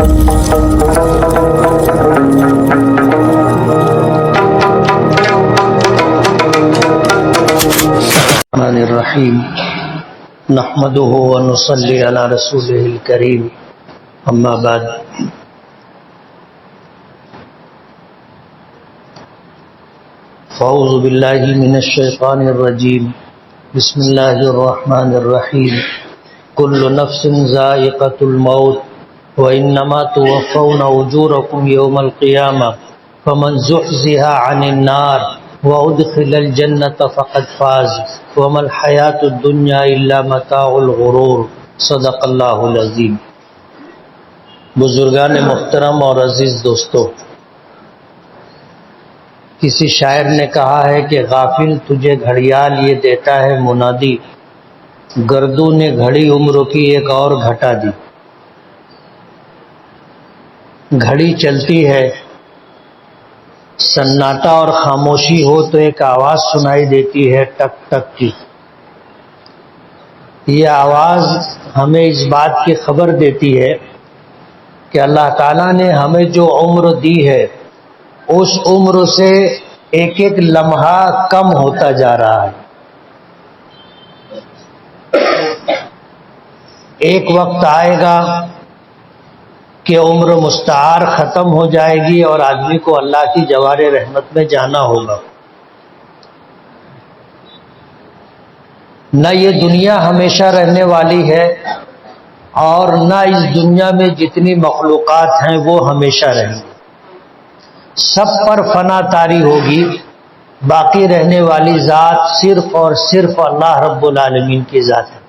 الرحمن الرحیم نحمده ونصلی علی رسوله الکریم اما بعد فاعوذ باللہ من الشیطان الرجیم بسم اللہ الرحمن الرحیم کل نفس ذائقۃ الموت وانما توفون اجورکم یوم القیامہ فمن زحزح عن النار وَأُدْخِلَ الْجَنَّةَ فَقَدْ فَازَ وَمَا الْحَيَاةُ الدُّنْيَا إِلَّا مَتَاعُ الْغُرُورِ صدق اللہ العظیم۔ بزرگان محترم اور عزیز دوستو، کسی شاعر نے کہا ہے کہ غافل تجھے گھڑیال یہ دیتا ہے منادی، گردوں نے گھڑی عمر کی ایک اور گھٹا دی۔ گھڑی چلتی ہے، سناٹا اور خاموشی ہو تو ایک آواز سنائی دیتی ہے ٹک ٹک کی۔ یہ آواز ہمیں اس بات کی خبر دیتی ہے کہ اللہ تعالیٰ نے ہمیں جو عمر دی ہے اس عمر سے ایک ایک لمحہ کم ہوتا جا رہا ہے۔ ایک وقت آئے گا کہ عمر مستعار ختم ہو جائے گی اور آدمی کو اللہ کی جوار رحمت میں جانا ہوگا۔ نہ یہ دنیا ہمیشہ رہنے والی ہے اور نہ اس دنیا میں جتنی مخلوقات ہیں وہ ہمیشہ رہیں گی۔ سب پر فنا طاری ہوگی، باقی رہنے والی ذات صرف اور صرف اللہ رب العالمین کی ذات ہے۔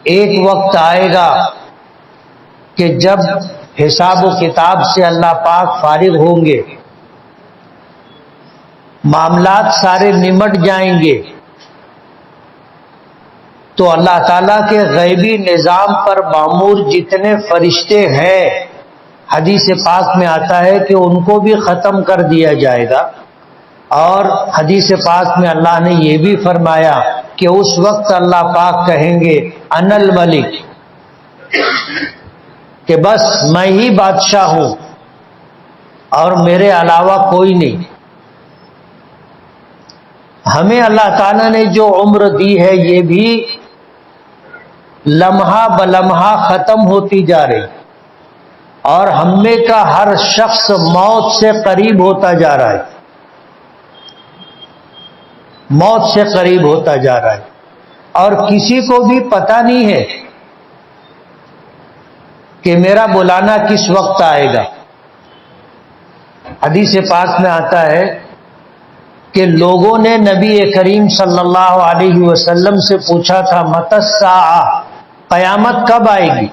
ایک وقت آئے گا کہ جب حساب و کتاب سے اللہ پاک فارغ ہوں گے، معاملات سارے نمٹ جائیں گے، تو اللہ تعالیٰ کے غیبی نظام پر معمور جتنے فرشتے ہیں، حدیث پاک میں آتا ہے کہ ان کو بھی ختم کر دیا جائے گا۔ اور حدیث پاک میں اللہ نے یہ بھی فرمایا کہ اس وقت اللہ پاک کہیں گے انا الملک، کہ بس میں ہی بادشاہ ہوں اور میرے علاوہ کوئی نہیں۔ ہمیں اللہ تعالیٰ نے جو عمر دی ہے یہ بھی لمحہ بلمحہ ختم ہوتی جا رہی، اور ہم میں کا ہر شخص موت سے قریب ہوتا جا رہا ہے، موت سے قریب ہوتا جا رہا ہے، اور کسی کو بھی پتہ نہیں ہے کہ میرا بلانا کس وقت آئے گا۔ حدیث پاک میں آتا ہے کہ لوگوں نے نبی کریم صلی اللہ علیہ وسلم سے پوچھا تھا متی الساعہ، قیامت کب آئے گی؟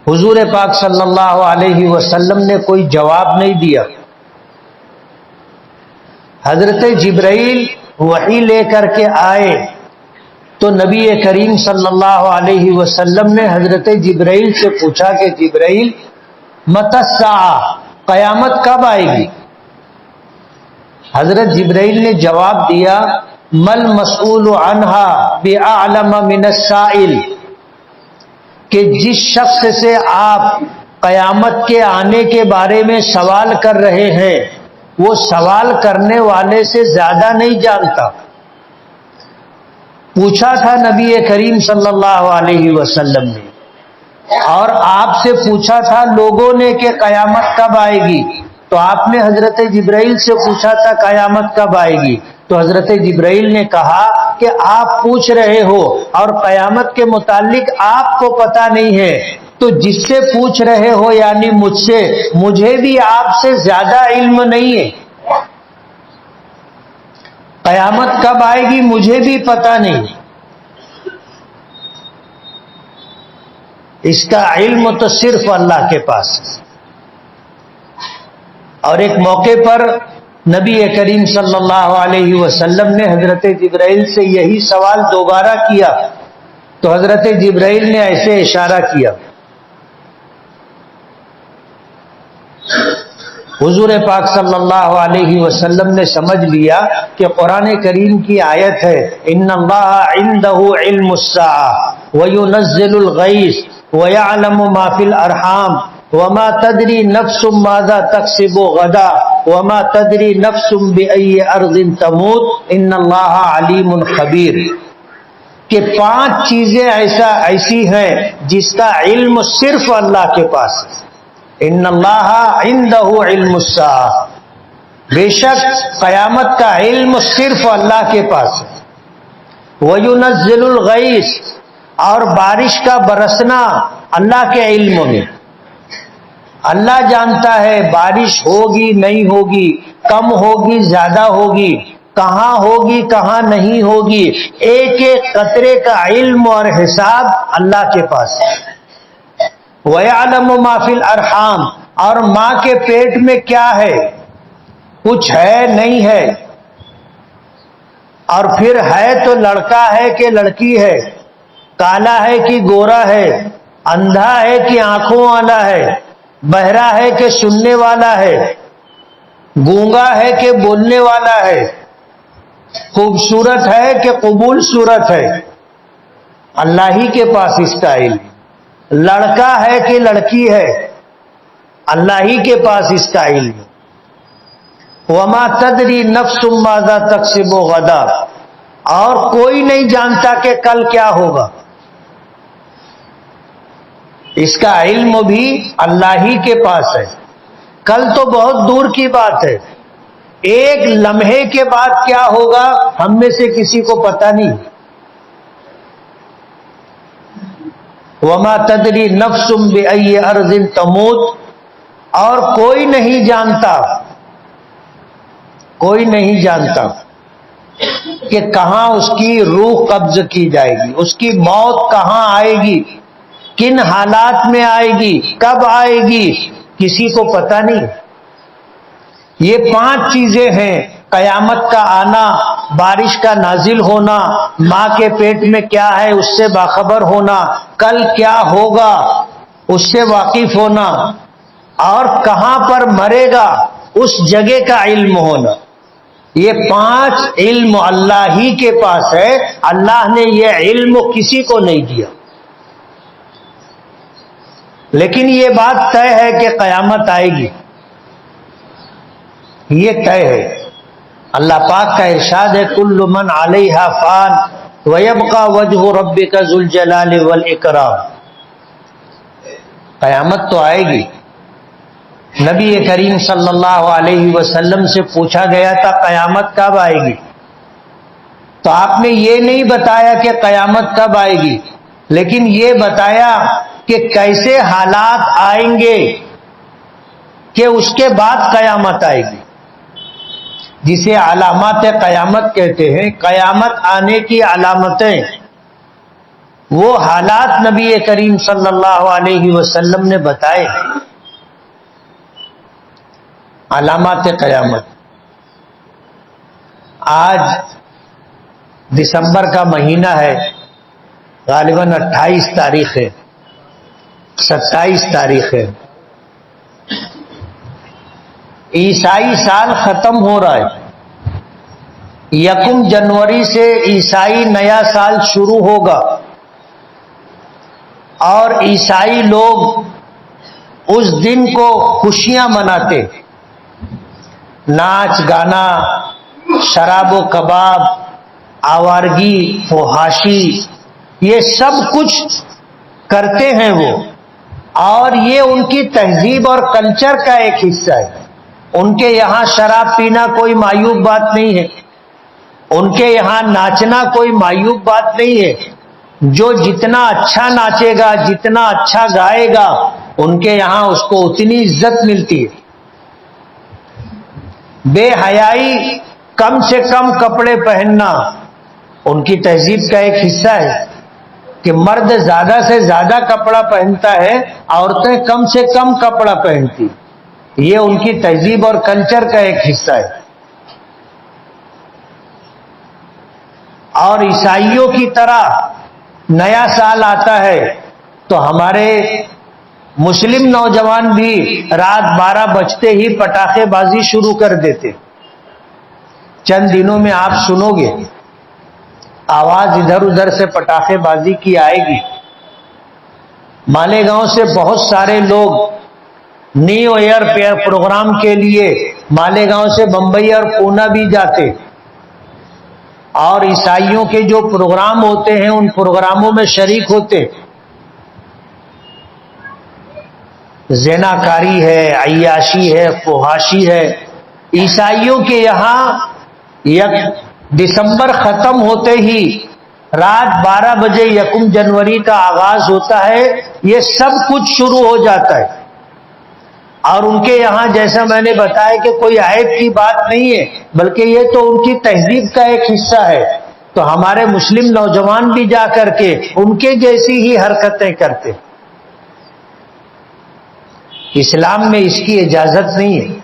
حضور پاک صلی اللہ علیہ وسلم نے کوئی جواب نہیں دیا۔ حضرت جبرائیل وحی لے کر کے آئے تو نبی کریم صلی اللہ علیہ وسلم نے حضرت جبرائیل سے پوچھا کہ جبرائیل متی الساعہ، قیامت کب آئے گی؟ حضرت جبرائیل نے جواب دیا مل مسئول عنہا بأعلم من السائل، کہ جس شخص سے آپ قیامت کے آنے کے بارے میں سوال کر رہے ہیں وہ سوال کرنے والے سے زیادہ نہیں جانتا۔ پوچھا تھا نبی کریم صلی اللہ علیہ وسلم نے، اور آپ سے پوچھا تھا لوگوں نے کہ قیامت کب آئے گی، تو آپ نے حضرت جبرائیل سے پوچھا تھا قیامت کب آئے گی، تو حضرت جبرائیل نے کہا کہ آپ پوچھ رہے ہو اور قیامت کے متعلق آپ کو پتہ نہیں ہے، تو جس سے پوچھ رہے ہو یعنی مجھ سے، مجھے بھی آپ سے زیادہ علم نہیں ہے۔ قیامت کب آئے گی مجھے بھی پتہ نہیں، اس کا علم تو صرف اللہ کے پاس ہے۔ اور ایک موقع پر نبی کریم صلی اللہ علیہ وسلم نے حضرت جبرائیل سے یہی سوال دوبارہ کیا تو حضرت جبرائیل نے ایسے اشارہ کیا۔ حضور پاک صلی اللہ علیہ وسلم نے سمجھ لیا کہ قرآن کریم کی آیت ہے ان اللہ عنده علم الساعہ، وَيُنَزِّلُ الْغَيْثَ وَيَعْلَمُ مَا فِي الْأَرْحَامِ وَمَا تَدْرِي نَفْسٌ مَاذَا تَكْسِبُ غَدًا وَمَا تَدْرِي نَفْسٌ بِأَيِّ أَرْضٍ تَمُوتُ إِنَّ اللَّهَ عَلِيمٌ خَبِيرٌ. کہ 5 چیزیں ایسی ہیں جس کا علم صرف اللہ کے پاس ہے. ان اللہ عنده علم الساعہ، بے شک قیامت کا علم صرف اللہ کے پاس ہے. وَيُنَزِّلُ الْغَيْثَ، اور بارش کا برسنا اللہ کے علم میں. اللہ جانتا ہے بارش ہوگی نہیں ہوگی، کم ہوگی زیادہ ہوگی، کہاں ہوگی کہاں نہیں ہوگی. ایک ایک قطرے کا علم اور حساب اللہ کے پاس ہے. وَيَعْلَمُ مَا فِي الْأَرْحَامِ، اور ماں کے پیٹ میں کیا ہے، کچھ ہے نہیں ہے، اور پھر ہے تو لڑکا ہے کہ لڑکی ہے، کالا ہے کہ گورا ہے، اندھا ہے کہ آنکھوں والا ہے، بہرا ہے کہ سننے والا ہے، گونگا ہے کہ بولنے والا ہے، خوبصورت ہے کہ قبول صورت ہے. اللہ ہی کے پاس اس کا علم. لڑکا ہے کہ لڑکی ہے، اللہ ہی کے پاس اس کا علم. وَمَا تَدْرِي نَفْسٌ مَاذَا تَكْسِبُ غَدًا، اور کوئی نہیں جانتا کہ کل کیا ہوگا. اس کا علم بھی اللہ ہی کے پاس ہے. کل تو بہت دور کی بات ہے، ایک لمحے کے بعد کیا ہوگا ہم میں سے کسی کو پتہ نہیں. وَمَا تَدْرِي نَفْسٌ بِأَيِّ أَرْضٍ تَمُوتُ، اور کوئی نہیں جانتا کہ کہاں اس کی روح قبض کی جائے گی، اس کی موت کہاں آئے گی، کن حالات میں آئے گی، کب آئے گی، کسی کو پتہ نہیں. یہ 5 چیزیں ہیں: قیامت کا آنا، بارش کا نازل ہونا، ماں کے پیٹ میں کیا ہے اس سے باخبر ہونا، کل کیا ہوگا اس سے واقف ہونا، اور کہاں پر مرے گا اس جگہ کا علم ہونا. یہ 5 علم اللہ ہی کے پاس ہے. اللہ نے یہ علم کسی کو نہیں دیا. لیکن یہ بات طے ہے کہ قیامت آئے گی، یہ طے ہے. اللہ پاک کا ارشاد ہے: کل من علیہا فان ویبقى وجہ ربک ذو الجلال والاکرام. قیامت تو آئے گی. نبی کریم صلی اللہ علیہ وسلم سے پوچھا گیا تھا قیامت کب آئے گی، تو آپ نے یہ نہیں بتایا کہ قیامت کب آئے گی، لیکن یہ بتایا کہ کیسے حالات آئیں گے کہ اس کے بعد قیامت آئے گی، جسے علامات قیامت کہتے ہیں. قیامت آنے کی علامتیں، وہ حالات نبی کریم صلی اللہ علیہ وسلم نے بتائے. علامات قیامت. آج دسمبر کا مہینہ ہے، غالباً 28 تاریخ ہے، 27 تاریخ ہے. عیسائی سال ختم ہو رہا ہے. 1 جنوری سے عیسائی نیا سال شروع ہوگا، اور عیسائی لوگ اس دن کو خوشیاں مناتے. ناچ گانا، شراب و کباب، آوارگی، فحاشی، یہ سب کچھ کرتے ہیں وہ، اور یہ ان کی تہذیب اور کلچر کا ایک حصہ ہے. ان کے یہاں شراب پینا کوئی معیوب بات نہیں ہے، ان کے یہاں ناچنا کوئی معیوب بات نہیں ہے. جو جتنا اچھا ناچے گا، جتنا اچھا گائے گا، ان کے یہاں اس کو اتنی عزت ملتی ہے. بے حیائی، کم سے کم کپڑے پہننا ان کی تہذیب کا ایک حصہ ہے کہ مرد زیادہ سے زیادہ کپڑا پہنتا ہے، عورتیں کم سے کم کپڑا پہنتی. یہ ان کی تہذیب اور کلچر کا ایک حصہ ہے. اور عیسائیوں کی طرح نیا سال آتا ہے تو ہمارے مسلم نوجوان بھی رات 12 بجتے ہی پٹاخے بازی شروع کر دیتے. چند دنوں میں آپ سنو گے آواز ادھر ادھر سے پٹاخے بازی کی آئے گی. مالیگاؤں سے بہت سارے لوگ نیو ایئر پروگرام کے لیے مالیگاؤں سے بمبئی اور پونا بھی جاتے، اور عیسائیوں کے جو پروگرام ہوتے ہیں ان پروگراموں میں شریک ہوتے. زناکاری ہے، عیاشی ہے، فحاشی ہے. عیسائیوں کے یہاں دسمبر ختم ہوتے ہی رات 12 بجے 1 جنوری کا آغاز ہوتا ہے، یہ سب کچھ شروع ہو جاتا ہے. اور ان کے یہاں جیسا میں نے بتایا کہ کوئی عیب کی بات نہیں ہے، بلکہ یہ تو ان کی تہذیب کا ایک حصہ ہے. تو ہمارے مسلم نوجوان بھی جا کر کے ان کے جیسی ہی حرکتیں کرتے. اسلام میں اس کی اجازت نہیں ہے.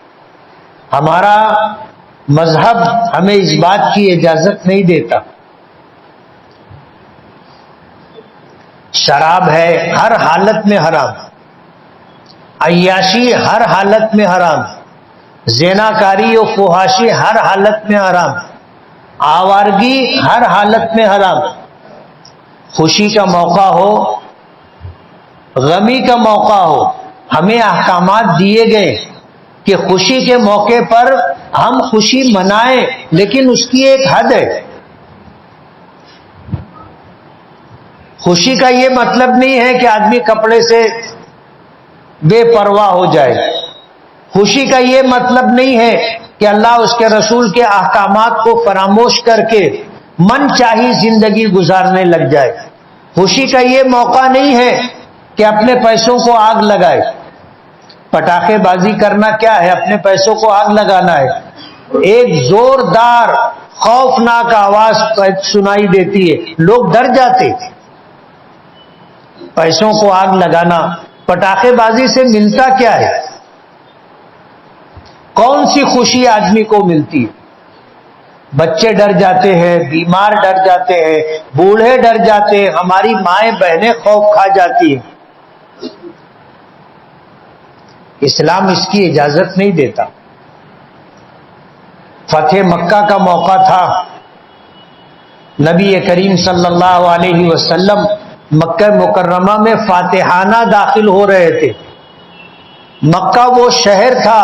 ہمارا مذہب ہمیں اس بات کی اجازت نہیں دیتا. شراب ہے ہر حالت میں حرام، عیاشی ہر حالت میں حرام، زناکاری و فحاشی ہر حالت میں حرام، آوارگی ہر حالت میں حرام. خوشی کا موقع ہو، غمی کا موقع ہو، ہمیں احکامات دیے گئے کہ خوشی کے موقع پر ہم خوشی منائیں، لیکن اس کی ایک حد ہے. خوشی کا یہ مطلب نہیں ہے کہ آدمی کپڑے سے بے پرواہ ہو جائے. خوشی کا یہ مطلب نہیں ہے کہ اللہ اس کے رسول کے احکامات کو فراموش کر کے من چاہی زندگی گزارنے لگ جائے. خوشی کا یہ موقع نہیں ہے کہ اپنے پیسوں کو آگ لگائے. پٹاخے بازی کرنا کیا ہے؟ اپنے پیسوں کو آگ لگانا ہے. ایک زوردار خوفناک آواز سنائی دیتی ہے، لوگ ڈر جاتے. پیسوں کو آگ لگانا پٹاخے بازی سے ملتا کیا ہے؟ کون سی خوشی آدمی کو ملتی ہے؟ بچے ڈر جاتے ہیں، بیمار ڈر جاتے ہیں، بوڑھے ڈر جاتے ہیں، ہماری مائیں بہنیں خوف کھا جاتی ہیں. اسلام اس کی اجازت نہیں دیتا. فتح مکہ کا موقع تھا، نبی کریم صلی اللہ علیہ وسلم مکہ مکرمہ میں فاتحانہ داخل ہو رہے تھے. مکہ وہ شہر تھا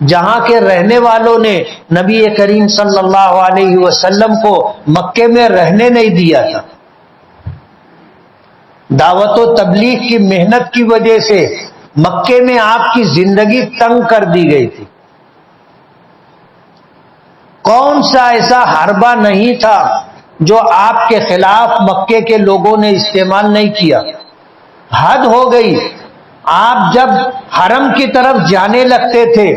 جہاں کے رہنے والوں نے نبی کریم صلی اللہ علیہ وسلم کو مکے میں رہنے نہیں دیا تھا. دعوت و تبلیغ کی محنت کی وجہ سے مکے میں آپ کی زندگی تنگ کر دی گئی تھی. کون سا ایسا حربہ نہیں تھا جو آپ کے خلاف مکے کے لوگوں نے استعمال نہیں کیا. حد ہو گئی. آپ جب حرم کی طرف جانے لگتے تھے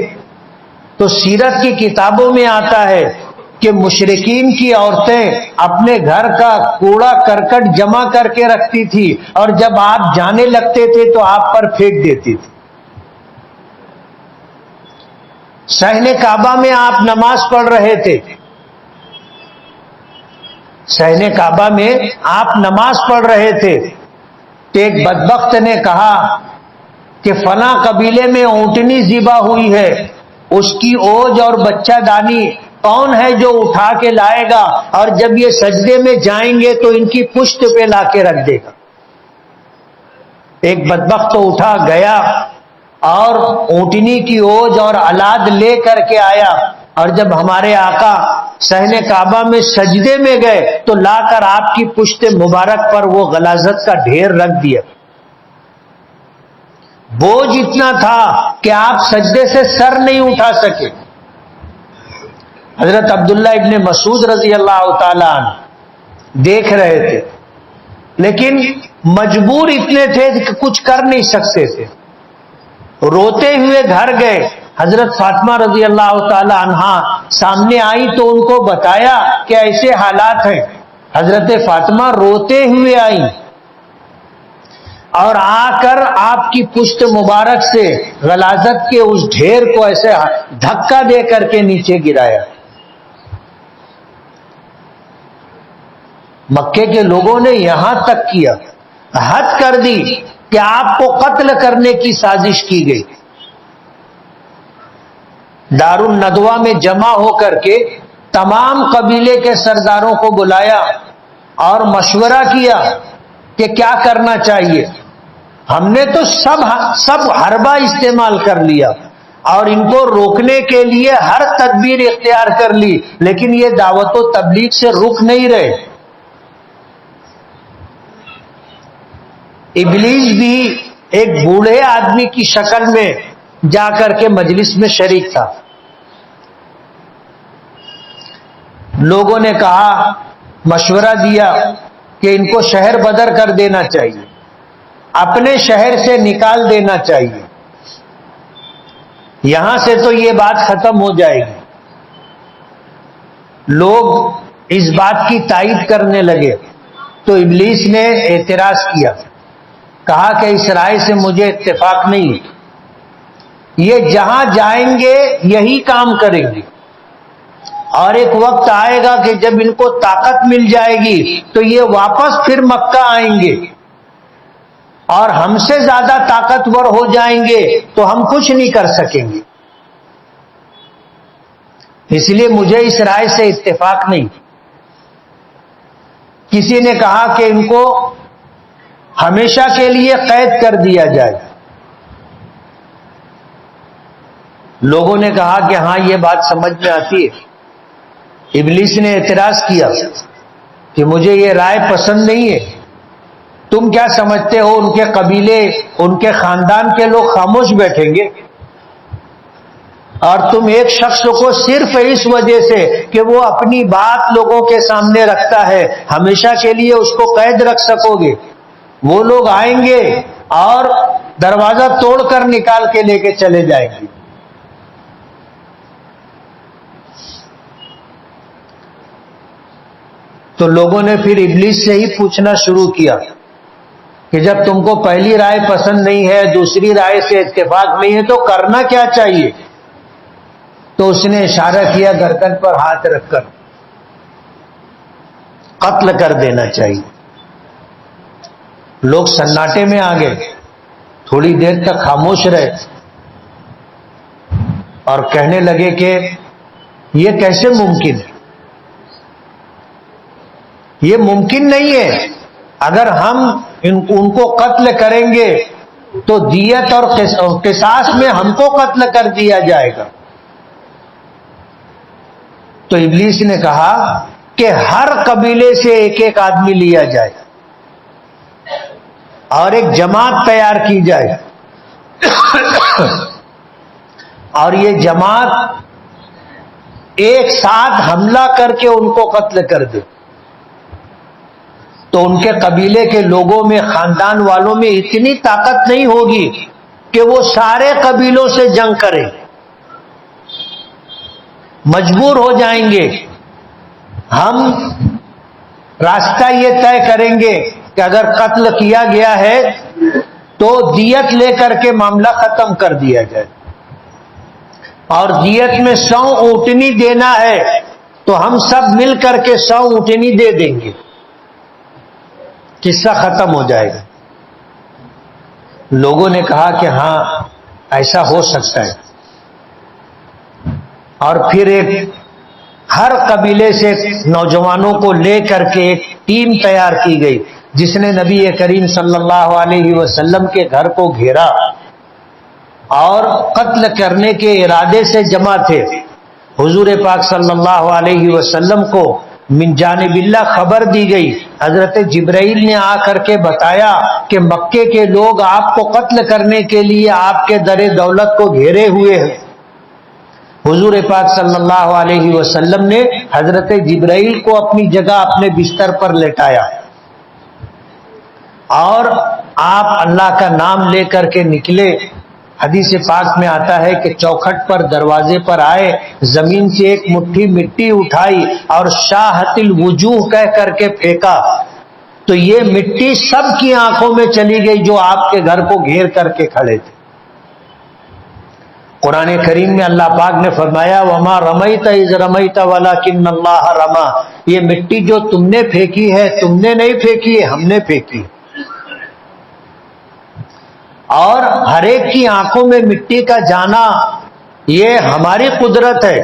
تو سیرت کی کتابوں میں آتا ہے کہ مشرکین کی عورتیں اپنے گھر کا کوڑا کرکٹ جمع کر کے رکھتی تھی، اور جب آپ جانے لگتے تھے تو آپ پر پھینک دیتی تھی. صحن کعبہ میں آپ نماز پڑھ رہے تھے، صحن کعبہ میں آپ نماز پڑھ رہے تھے تو ایک بدبخت نے کہا کہ فلاں قبیلے میں اونٹنی ذبح ہوئی ہے، اس کی اوج اور بچہ دانی کون ہے جو اٹھا کے لائے گا، اور جب یہ سجدے میں جائیں گے تو ان کی پشت پہ لا کے رکھ دے گا. ایک بدبخت تو اٹھا گیا اور اونٹنی کی اوج اور الاد لے کر کے آیا، اور جب ہمارے آقا صحن کعبہ میں سجدے میں گئے تو لا کر آپ کی پشت مبارک پر وہ غلاظت کا ڈھیر رکھ دیا. بوجھ اتنا تھا کہ آپ سجدے سے سر نہیں اٹھا سکے. حضرت عبداللہ ابن مسعود رضی اللہ تعالیٰ عنہ دیکھ رہے تھے، لیکن مجبور اتنے تھے کہ کچھ کر نہیں سکتے تھے. روتے ہوئے گھر گئے. حضرت فاطمہ رضی اللہ تعالی عنہا سامنے آئی تو ان کو بتایا کہ ایسے حالات ہیں. حضرت فاطمہ روتے ہوئے آئی اور آ کر آپ کی پشت مبارک سے غلاظت کے اس ڈھیر کو ایسے دھکا دے کر کے نیچے گرایا. مکے کے لوگوں نے یہاں تک کیا، حد کر دی کہ آپ کو قتل کرنے کی سازش کی گئی. دار الندوہ میں جمع ہو کر کے تمام قبیلے کے سرداروں کو بلایا اور مشورہ کیا کہ کیا کرنا چاہیے. ہم نے تو سب حربہ استعمال کر لیا اور ان کو روکنے کے لیے ہر تدبیر اختیار کر لی، لیکن یہ دعوت و تبلیغ سے رک نہیں رہے. ابلیس بھی ایک بوڑھے آدمی کی شکل میں جا کر کے مجلس میں شریک تھا. لوگوں نے کہا، مشورہ دیا کہ ان کو شہر بدر کر دینا چاہیے، اپنے شہر سے نکال دینا چاہیے، یہاں سے تو یہ بات ختم ہو جائے گی. لوگ اس بات کی تائید کرنے لگے تو ابلیس نے اعتراض کیا، کہا کہ اس رائے سے مجھے اتفاق نہیں، یہ جہاں جائیں گے یہی کام کریں گے، اور ایک وقت آئے گا کہ جب ان کو طاقت مل جائے گی تو یہ واپس پھر مکہ آئیں گے اور ہم سے زیادہ طاقتور ہو جائیں گے تو ہم کچھ نہیں کر سکیں گے. اس لیے مجھے اس رائے سے اتفاق نہیں. کسی نے کہا کہ ان کو ہمیشہ کے لیے قید کر دیا جائے. لوگوں نے کہا کہ ہاں یہ بات سمجھ میں آتی ہے. ابلیس نے اعتراض کیا کہ مجھے یہ رائے پسند نہیں ہے. تم کیا سمجھتے ہو ان کے قبیلے، ان کے خاندان کے لوگ خاموش بیٹھیں گے؟ اور تم ایک شخص کو صرف اس وجہ سے کہ وہ اپنی بات لوگوں کے سامنے رکھتا ہے ہمیشہ کے لیے اس کو قید رکھ سکو گے؟ وہ لوگ آئیں گے اور دروازہ توڑ کر نکال کے لے کے چلے جائیں گے. تو لوگوں نے پھر ابلیس سے ہی پوچھنا شروع کیا کہ جب تم کو پہلی رائے پسند نہیں ہے، دوسری رائے سے اتفاق نہیں ہے، تو کرنا کیا چاہیے؟ تو اس نے اشارہ کیا گردن پر ہاتھ رکھ کر، قتل کر دینا چاہیے. لوگ سناٹے میں آ گئے، تھوڑی دیر تک خاموش رہے اور کہنے لگے کہ یہ کیسے ممکن ہے؟ یہ ممکن نہیں ہے. اگر ہم ان کو قتل کریں گے تو دیت اور قصاص میں ہم کو قتل کر دیا جائے گا. تو ابلیس نے کہا کہ ہر قبیلے سے ایک ایک آدمی لیا جائے اور ایک جماعت تیار کی جائے اور یہ جماعت ایک ساتھ حملہ کر کے ان کو قتل کر دے. تو ان کے قبیلے کے لوگوں میں، خاندان والوں میں اتنی طاقت نہیں ہوگی کہ وہ سارے قبیلوں سے جنگ کریں. مجبور ہو جائیں گے. ہم راستہ یہ طے کریں گے کہ اگر قتل کیا گیا ہے تو دیت لے کر کے معاملہ ختم کر دیا جائے، اور دیت میں 100 اونٹنی دینا ہے تو ہم سب مل کر کے 100 اونٹنی دے دیں گے، قصہ ختم ہو جائے گا. لوگوں نے کہا کہ ہاں ایسا ہو سکتا ہے. اور پھر ہر قبیلے سے نوجوانوں کو لے کر کے ایک ٹیم تیار کی گئی جس نے نبی کریم صلی اللہ علیہ وسلم کے گھر کو گھیرا اور قتل کرنے کے ارادے سے جمع تھے. حضور پاک صلی اللہ علیہ وسلم کو من جانب اللہ خبر دی گئی. حضرت جبرائیل نے آ کر کے بتایا کہ مکے کے لوگ آپ کو قتل کرنے کے لیے آپ کے در دولت کو گھیرے ہوئے ہیں. حضور پاک صلی اللہ علیہ وسلم نے حضرت جبرائیل کو اپنی جگہ اپنے بستر پر لٹایا اور آپ اللہ کا نام لے کر کے نکلے. حدیث پاک میں آتا ہے کہ چوکھٹ پر دروازے پر آئے، زمین سے ایک مٹھی مٹی اٹھائی اور شاہت الوجوہ کہہ کر کے پھینکا تو یہ مٹی سب کی آنکھوں میں چلی گئی جو آپ کے گھر کو گھیر کر کے کھڑے تھے. قرآن کریم میں اللہ پاک نے فرمایا وَمَا رَمَيْتَ إِذْ رَمَيْتَ وَلَكِنَّ اللَّهَ رَمَى، یہ مٹی جو تم نے پھینکی ہے تم نے نہیں پھینکی ہے، ہم نے پھینکی. اور ہر ایک کی آنکھوں میں مٹی کا جانا یہ ہماری قدرت ہے.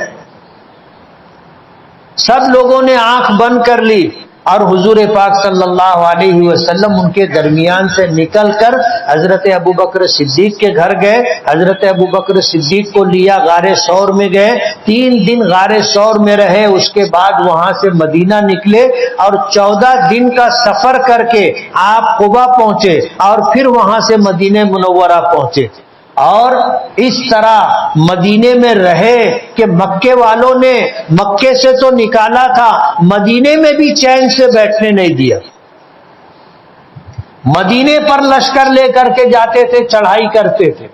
سب لوگوں نے آنکھ بند کر لی اور حضور پاک صلی اللہ علیہ وسلم ان کے درمیان سے نکل کر حضرت ابوبکر صدیق کے گھر گئے. حضرت ابوبکر صدیق کو لیا غار ثور میں گئے, 3 دن غار ثور میں رہے. اس کے بعد وہاں سے مدینہ نکلے اور 14 دن کا سفر کر کے آپ قبا پہنچے اور پھر وہاں سے مدینہ منورہ پہنچے. اور اس طرح مدینے میں رہے کہ مکے والوں نے مکے سے تو نکالا تھا, مدینے میں بھی چین سے بیٹھنے نہیں دیا. مدینے پر لشکر لے کر کے جاتے تھے, چڑھائی کرتے تھے.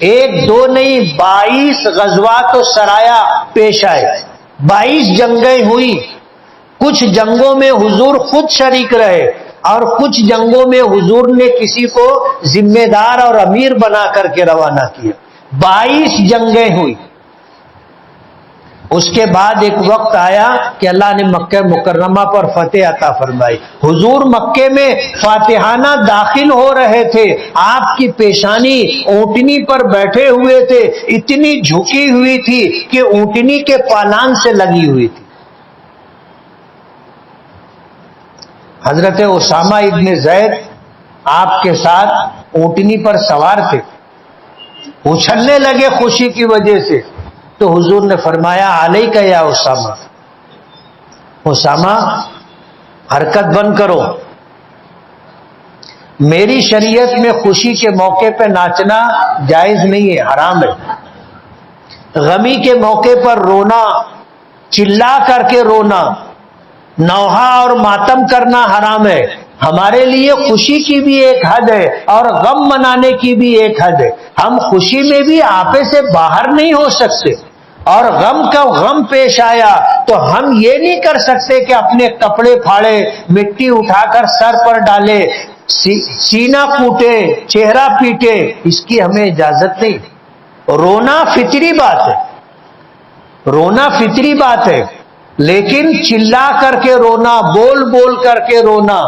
1 2 نہیں 22 غزوات و سرایا پیش آئے, 22 جنگیں ہوئی. کچھ جنگوں میں حضور خود شریک رہے اور کچھ جنگوں میں حضور نے کسی کو ذمہ دار اور امیر بنا کر کے روانہ کیا. 22 جنگیں ہوئی. اس کے بعد ایک وقت آیا کہ اللہ نے مکہ مکرمہ پر فتح عطا فرمائی. حضور مکے میں فاتحانہ داخل ہو رہے تھے, آپ کی پیشانی اونٹنی پر بیٹھے ہوئے تھے, اتنی جھکی ہوئی تھی کہ اونٹنی کے پالان سے لگی ہوئی تھی. حضرت اسامہ ابن زید آپ کے ساتھ اونٹنی پر سوار تھے, اچھلنے لگے خوشی کی وجہ سے. تو حضور نے فرمایا علیک یا اسامہ, اسامہ حرکت بند کرو. میری شریعت میں خوشی کے موقع پہ ناچنا جائز نہیں ہے, حرام ہے. غمی کے موقع پر رونا, چلا کر کے رونا, نوحہ اور ماتم کرنا حرام ہے. ہمارے لیے خوشی کی بھی ایک حد ہے اور غم منانے کی بھی ایک حد ہے. ہم خوشی میں بھی آپے سے باہر نہیں ہو سکتے, اور غم کا غم پیش آیا تو ہم یہ نہیں کر سکتے کہ اپنے کپڑے پھاڑے, مٹی اٹھا کر سر پر ڈالے, سینہ کوٹے, چہرہ پیٹے. اس کی ہمیں اجازت نہیں. رونا فطری بات ہے, رونا فطری بات ہے, لیکن چلا کر کے رونا, بول بول کر کے رونا,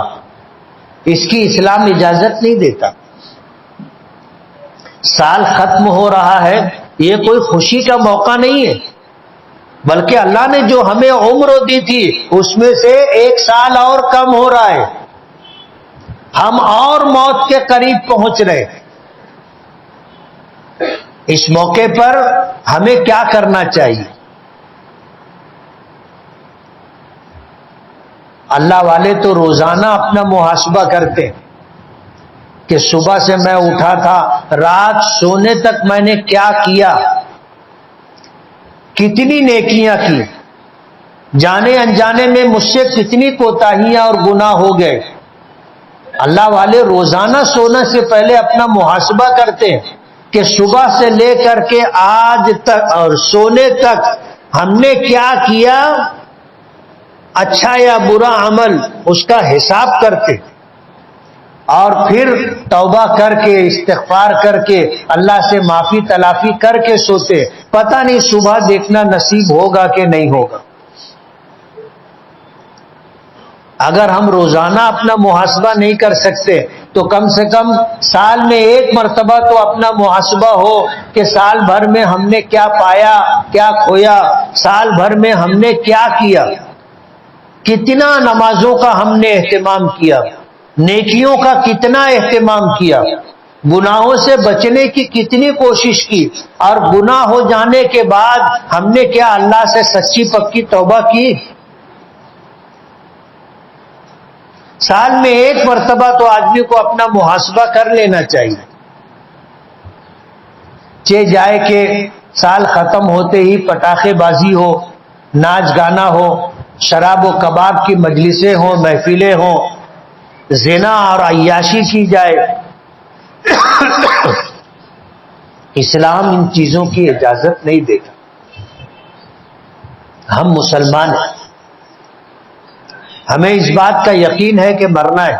اس کی اسلام اجازت نہیں دیتا. سال ختم ہو رہا ہے, یہ کوئی خوشی کا موقع نہیں ہے, بلکہ اللہ نے جو ہمیں عمر دی تھی اس میں سے 1 سال اور کم ہو رہا ہے. ہم اور موت کے قریب پہنچ رہے. اس موقع پر ہمیں کیا کرنا چاہیے؟ اللہ والے تو روزانہ اپنا محاسبہ کرتے ہیں کہ صبح سے میں اٹھا تھا, رات سونے تک میں نے کیا کیا, کتنی نیکیاں کی, جانے انجانے میں مجھ سے کتنی کوتاہیاں اور گناہ ہو گئے. اللہ والے روزانہ سونے سے پہلے اپنا محاسبہ کرتے ہیں کہ صبح سے لے کر کے آج تک اور سونے تک ہم نے کیا کیا, اچھا یا برا عمل, اس کا حساب کرتے اور پھر توبہ کر کے استغفار کر کے اللہ سے معافی تلافی کر کے سوتے. پتہ نہیں صبح دیکھنا نصیب ہوگا کہ نہیں ہوگا. اگر ہم روزانہ اپنا محاسبہ نہیں کر سکتے تو کم سے کم سال میں 1 مرتبہ تو اپنا محاسبہ ہو کہ سال بھر میں ہم نے کیا پایا, کیا کھویا, سال بھر میں ہم نے کیا کیا, کتنا نمازوں کا ہم نے اہتمام کیا, نیکیوں کا کتنا اہتمام کیا, گناہوں سے بچنے کی کتنی کوشش کی, اور گناہ ہو جانے کے بعد ہم نے کیا اللہ سے سچی پکی توبہ کی. سال میں 1 مرتبہ تو آدمی کو اپنا محاسبہ کر لینا چاہیے. چہ جائے کہ سال ختم ہوتے ہی پٹاخے بازی ہو, ناچ گانا ہو, شراب و کباب کی مجلسیں ہوں, محفلیں ہوں, زنا اور عیاشی کی جائے. اسلام ان چیزوں کی اجازت نہیں دیتا. ہم مسلمان ہیں, ہمیں اس بات کا یقین ہے کہ مرنا ہے,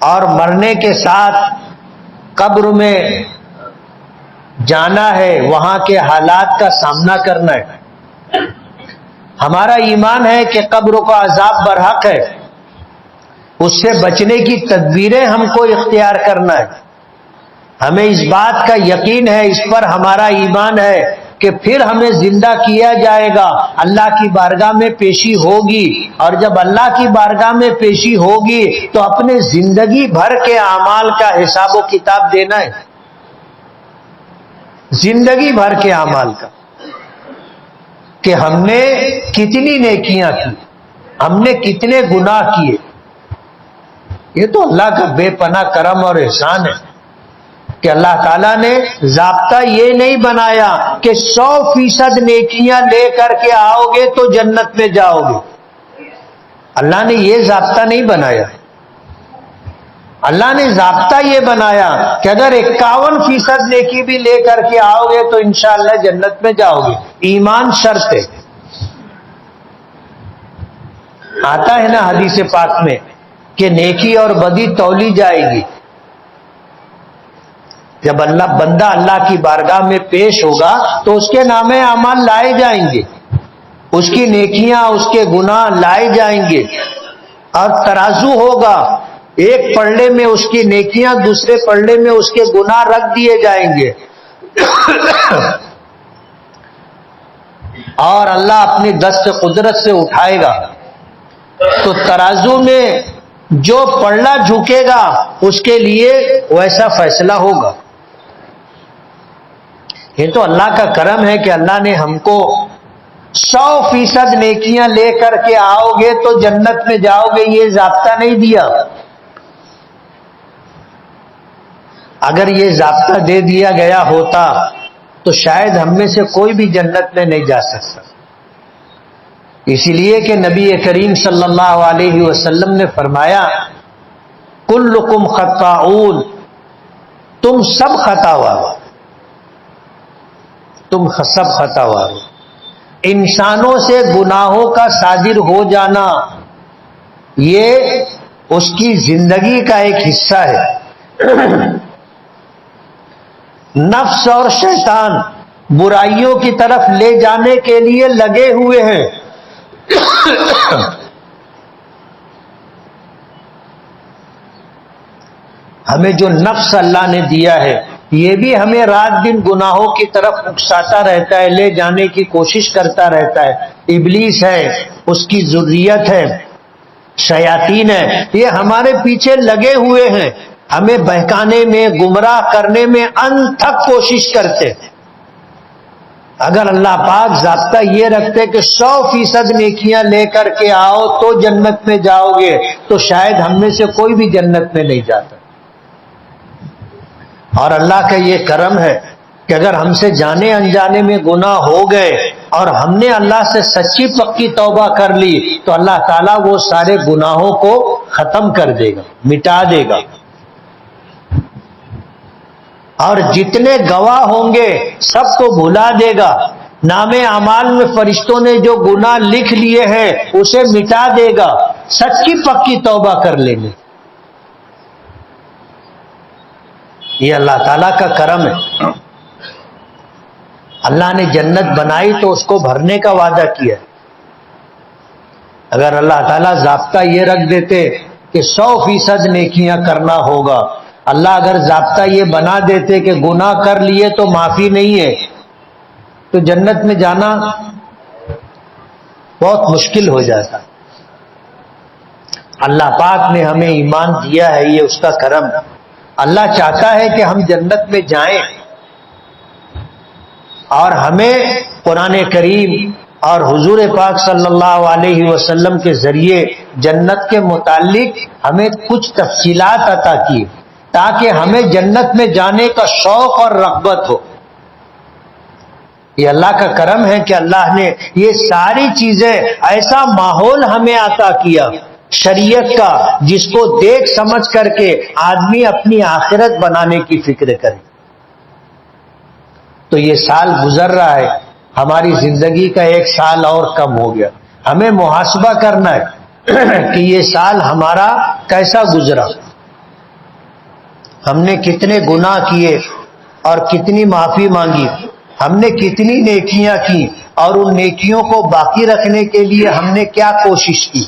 اور مرنے کے ساتھ قبر میں جانا ہے, وہاں کے حالات کا سامنا کرنا ہے. ہمارا ایمان ہے کہ قبر کا عذاب برحق ہے, اس سے بچنے کی تدبیریں ہم کو اختیار کرنا ہے. ہمیں اس بات کا یقین ہے, اس پر ہمارا ایمان ہے کہ پھر ہمیں زندہ کیا جائے گا، اللہ کی بارگاہ میں پیشی ہوگی، اور جب اللہ کی بارگاہ میں پیشی ہوگی تو اپنے زندگی بھر کے اعمال کا حساب و کتاب دینا ہے، زندگی بھر کے اعمال کا، کہ ہم نے کتنی نیکیاں کی، ہم نے کتنے گناہ کیے۔ یہ تو اللہ کا بے پناہ کرم اور احسان ہے کہ اللہ تعالیٰ نے ضابطہ یہ نہیں بنایا کہ 100% نیکیاں لے کر کے آؤ گے تو جنت میں جاؤ گے۔ اللہ نے یہ ضابطہ نہیں بنایا، اللہ نے ضابطہ یہ بنایا کہ اگر 51% نیکی بھی لے کر کے آؤ گے تو انشاءاللہ جنت میں جاؤ گے۔ ایمان شرط ہے۔ آتا ہے نا حدیث پاک میں کہ نیکی اور بدی تولی جائے گی۔ جب بندہ اللہ کی بارگاہ میں پیش ہوگا تو اس کے نام اعمال لائے جائیں گے، اس کی نیکیاں، اس کے گناہ لائے جائیں گے، اور ترازو ہوگا، ایک پلڑے میں اس کی نیکیاں، دوسرے پلڑے میں اس کے گناہ رکھ دیے جائیں گے، اور اللہ اپنی دست قدرت سے اٹھائے گا تو ترازو میں جو پلڑا جھکے گا اس کے لیے ویسا فیصلہ ہوگا۔ یہ تو اللہ کا کرم ہے کہ اللہ نے ہم کو 100% نیکیاں لے کر کے آؤ گے تو جنت میں جاؤ گے، یہ ضابطہ نہیں دیا۔ اگر یہ ضابطہ دے دیا گیا ہوتا تو شاید ہم میں سے کوئی بھی جنت میں نہیں جا سکتا۔ اسی لیے کہ نبی کریم صلی اللہ علیہ وسلم نے فرمایا کلکم خطاؤن، تم سب خطاوار ہو، تم سب خطاوار ہو۔ انسانوں سے گناہوں کا صادر ہو جانا یہ اس کی زندگی کا ایک حصہ ہے۔ نفس اور شیطان برائیوں کی طرف لے جانے کے لیے لگے ہوئے ہیں۔ ہمیں جو نفس اللہ نے دیا ہے یہ بھی ہمیں رات دن گناہوں کی طرف اکساتا رہتا ہے، لے جانے کی کوشش کرتا رہتا ہے۔ ابلیس ہے، اس کی ذریت ہے، شیاطین ہے، یہ ہمارے پیچھے لگے ہوئے ہیں، ہمیں بہکانے میں، گمراہ کرنے میں انتھک کوشش کرتے ہیں۔ اگر اللہ پاک ضابطہ یہ رکھتے کہ 100% نیکیاں لے کر کے آؤ تو جنت میں جاؤ گے تو شاید ہم میں سے کوئی بھی جنت میں نہیں جاتا۔ اور اللہ کا یہ کرم ہے کہ اگر ہم سے جانے انجانے میں گناہ ہو گئے اور ہم نے اللہ سے سچی پکی توبہ کر لی تو اللہ تعالیٰ وہ سارے گناہوں کو ختم کر دے گا، مٹا دے گا، اور جتنے گواہ ہوں گے سب کو بھلا دے گا۔ نام اعمال میں فرشتوں نے جو گناہ لکھ لیے ہیں اسے مٹا دے گا، سچی پکی توبہ کر لیں گے۔ یہ اللہ تعالیٰ کا کرم ہے۔ اللہ نے جنت بنائی تو اس کو بھرنے کا وعدہ کیا۔ اگر اللہ تعالیٰ ضابطہ یہ رکھ دیتے کہ 100% نیکیاں کرنا ہوگا، اللہ اگر ضابطہ یہ بنا دیتے کہ گناہ کر لیے تو معافی نہیں ہے، تو جنت میں جانا بہت مشکل ہو جاتا۔ اللہ پاک نے ہمیں ایمان دیا ہے، یہ اس کا کرم ہے۔ اللہ چاہتا ہے کہ ہم جنت میں جائیں، اور ہمیں قرآن کریم اور حضور پاک صلی اللہ علیہ وسلم کے ذریعے جنت کے متعلق ہمیں کچھ تفصیلات عطا کی تاکہ ہمیں جنت میں جانے کا شوق اور رغبت ہو۔ یہ اللہ کا کرم ہے کہ اللہ نے یہ ساری چیزیں، ایسا ماحول ہمیں عطا کیا شریعت کا جس کو دیکھ سمجھ کر کے آدمی اپنی آخرت بنانے کی فکر کرے۔ تو یہ سال گزر رہا ہے، ہماری زندگی کا ایک سال اور کم ہو گیا۔ ہمیں محاسبہ کرنا ہے کہ یہ سال ہمارا کیسا گزرا، ہم نے کتنے گناہ کیے اور کتنی معافی مانگی، ہم نے کتنی نیکیاں کی اور ان نیکیوں کو باقی رکھنے کے لیے ہم نے کیا کوشش کی۔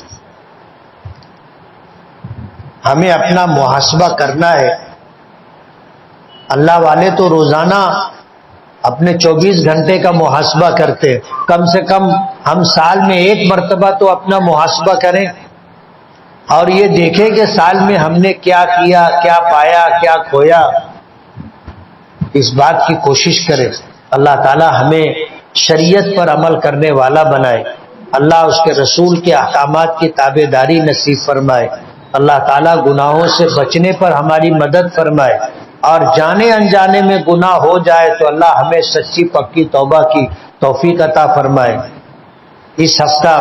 ہمیں اپنا محاسبہ کرنا ہے۔ اللہ والے تو روزانہ اپنے 24 گھنٹے کا محاسبہ کرتے، کم سے کم ہم سال میں ایک مرتبہ تو اپنا محاسبہ کریں اور یہ دیکھیں کہ سال میں ہم نے کیا کیا، کیا پایا، کیا کھویا، اس بات کی کوشش کریں۔ اللہ تعالی ہمیں شریعت پر عمل کرنے والا بنائے، اللہ اس کے رسول کے احکامات کی تابع داری نصیب فرمائے، اللہ تعالیٰ گناہوں سے بچنے پر ہماری مدد فرمائے، اور جانے انجانے میں گناہ ہو جائے تو اللہ ہمیں سچی پکی توبہ کی توفیق عطا فرمائے۔ اس ہفتہ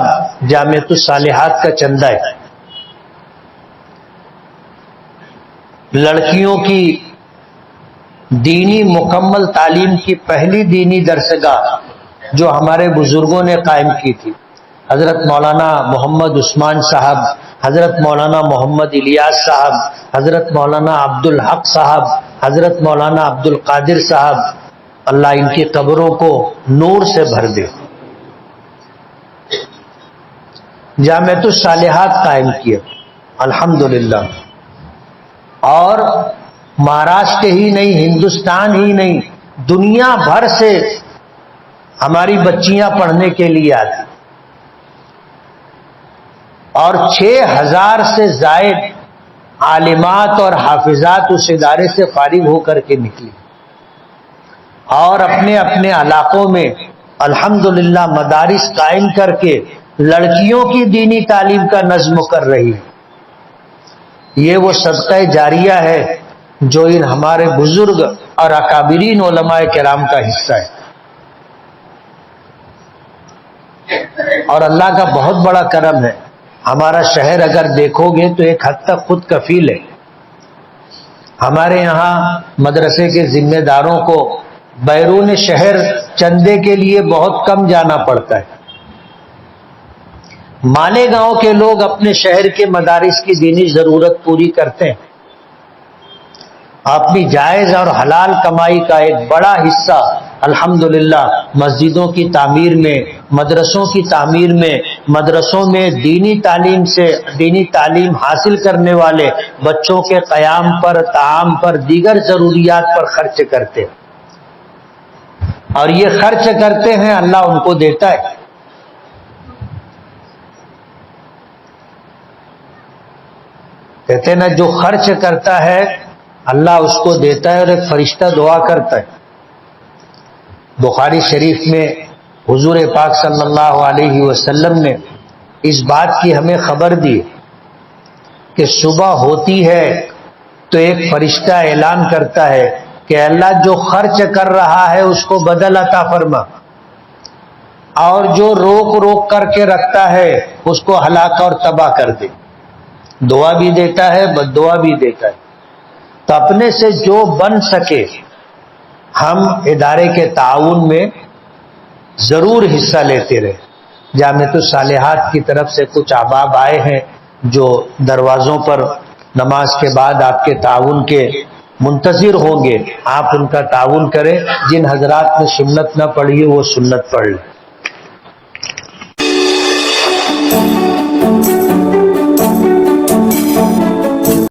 جامعۃ الصالحات کا چندہ ہے، لڑکیوں کی دینی مکمل تعلیم کی پہلی دینی درسگاہ جو ہمارے بزرگوں نے قائم کی تھی، حضرت مولانا محمد عثمان صاحب، حضرت مولانا محمد الیاس صاحب، حضرت مولانا عبد الحق صاحب، حضرت مولانا عبد القادر صاحب، اللہ ان کی قبروں کو نور سے بھر دے۔ جامعۃ الصالحات قائم کیا الحمدللہ، اور مہاراشٹر ہی نہیں، ہندوستان ہی نہیں، دنیا بھر سے ہماری بچیاں پڑھنے کے لیے آتی، اور 6000 سے زائد عالمات اور حافظات اس ادارے سے فارغ ہو کر کے نکلی اور اپنے اپنے علاقوں میں الحمدللہ مدارس قائم کر کے لڑکیوں کی دینی تعلیم کا نظم کر رہی ہے۔ یہ وہ صدقہ جاریہ ہے جو ان ہمارے بزرگ اور اکابرین علماء کرام کا حصہ ہے، اور اللہ کا بہت بڑا کرم ہے۔ ہمارا شہر اگر دیکھو گے تو ایک حد تک خود کفیل ہے۔ ہمارے یہاں مدرسے کے ذمہ داروں کو بیرون شہر چندے کے لیے بہت کم جانا پڑتا ہے۔ مالیگاؤں کے لوگ اپنے شہر کے مدارس کی دینی ضرورت پوری کرتے ہیں، اپنی جائز اور حلال کمائی کا ایک بڑا حصہ الحمدللہ مسجدوں کی تعمیر میں، مدرسوں کی تعمیر میں، مدرسوں میں دینی تعلیم حاصل کرنے والے بچوں کے قیام پر، طعام پر، دیگر ضروریات پر خرچ کرتے ہیں، اور یہ خرچ کرتے ہیں اللہ ان کو دیتا ہے۔ کہتے ہیں نا، جو خرچ کرتا ہے اللہ اس کو دیتا ہے، اور ایک فرشتہ دعا کرتا ہے۔ بخاری شریف میں حضور پاک صلی اللہ علیہ وسلم نے اس بات کی ہمیں خبر دی کہ صبح ہوتی ہے تو ایک فرشتہ اعلان کرتا ہے کہ اللہ جو خرچ کر رہا ہے اس کو بدل عطا فرما، اور جو روک روک کر کے رکھتا ہے اس کو ہلاک اور تباہ کر دے۔ دعا بھی دیتا ہے، بد دعا بھی دیتا ہے۔ تو اپنے سے جو بن سکے ہم ادارے کے تعاون میں ضرور حصہ لیتے رہے۔ جامعۃ الصالحات کی طرف سے کچھ احباب آئے ہیں جو دروازوں پر نماز کے بعد آپ کے تعاون کے منتظر ہوں گے، آپ ان کا تعاون کریں۔ جن حضرات نے سنت نہ پڑھی وہ سنت پڑھ لیں۔